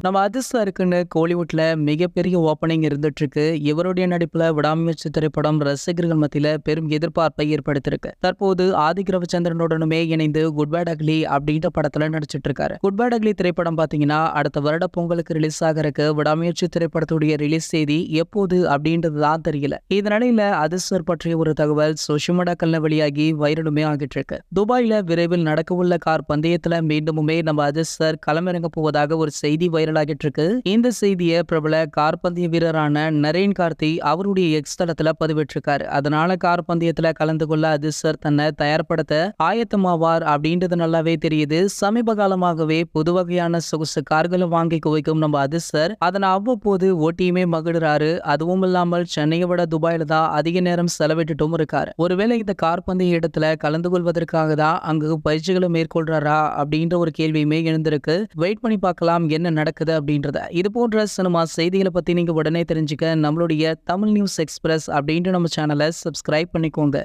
நம்ம அதிர்ஷ்டருக்குன்னு கோலிவுட்ல மிகப்பெரிய ஓப்பனிங் இருந்துட்டு இருக்கு. இவருடைய நடிப்புல விடாமுயற்சி திரைப்படம் ரசிகர்கள் மத்தியில பெரும் எதிர்பார்ப்பை ஏற்படுத்தியிருக்கு. தற்போது ஆதிக் ரவிச்சந்திரனுடனுமே இணைந்து குட் பேட் அக்லி அப்படின்ற படத்துல நடிச்சிட்டு இருக்காரு. குட் பேட் அக்லி திரைப்படம் பாத்தீங்கன்னா அடுத்த வருட பொங்கலுக்கு ரிலீஸ் ஆகிறதுக்கு விடாமுயற்சி திரைப்படத்துடைய ரிலீஸ் தேதி எப்போது அப்படின்றது தான் தெரியல. இதனிடையில அதிர்ஷ்டர் பற்றிய ஒரு தகவல் சோஷியல் மீடியாக்கள்ல வெளியாகி வைரலுமே ஆகிட்டு இருக்கு. துபாயில விரைவில் நடக்கவுள்ள கார் பந்தயத்துல மீண்டுமே நம்ம அதிர்ஷ்டர் களமிறங்க போவதாக ஒரு செய்தி வைரலாகிட்டு இருக்கு. இந்த செய்தியை பிரபல கார் பந்தய வீரரான நரேன் கார்த்தி அவருடைய எக்ஸ் தளத்துல பதிவிட்டிருக்காரு. அதனால கார் பந்தயத்துல கலந்து கொள்ள அதிர்ஷ்டர் தன்னை தயார்படுத்த ஆயத்தமாவார் அப்படின்றது நல்லாவே தெரியுது. சமீப காலமாகவே புது வகையான சொகுசு கார்களை வாங்கி குவிக்கும் நம்ம அதிர்ஷ்டர் அதனை அவ்வப்போது ஓட்டியுமே மகிழ்றாரு. அதுவும் இல்லாமல் சென்னையை விட துபாயில தான் அதிக நேரம் செலவிட்டுட்டும் இருக்காரு. ஒருவேளை இந்த கார் பந்தய இடத்துல கலந்து கொள்வதற்காக தான் அங்கு பயிற்சிகளை மேற்கொள்றாரா அப்படின்ற ஒரு கேள்வியுமே எழுந்திருக்கு. வெயிட் பண்ணி பார்க்கலாம் என்ன நடக்குது அப்படின்றத. இது போன்ற சினிமா செய்திகளை பத்தி நீங்க உடனே தெரிஞ்சுக்க நம்மளுடைய தமிழ் நியூஸ் எக்ஸ்பிரஸ் அப்படின்ற நம்ம சேனலை சப்ஸ்கிரைப் பண்ணிக்கோங்க.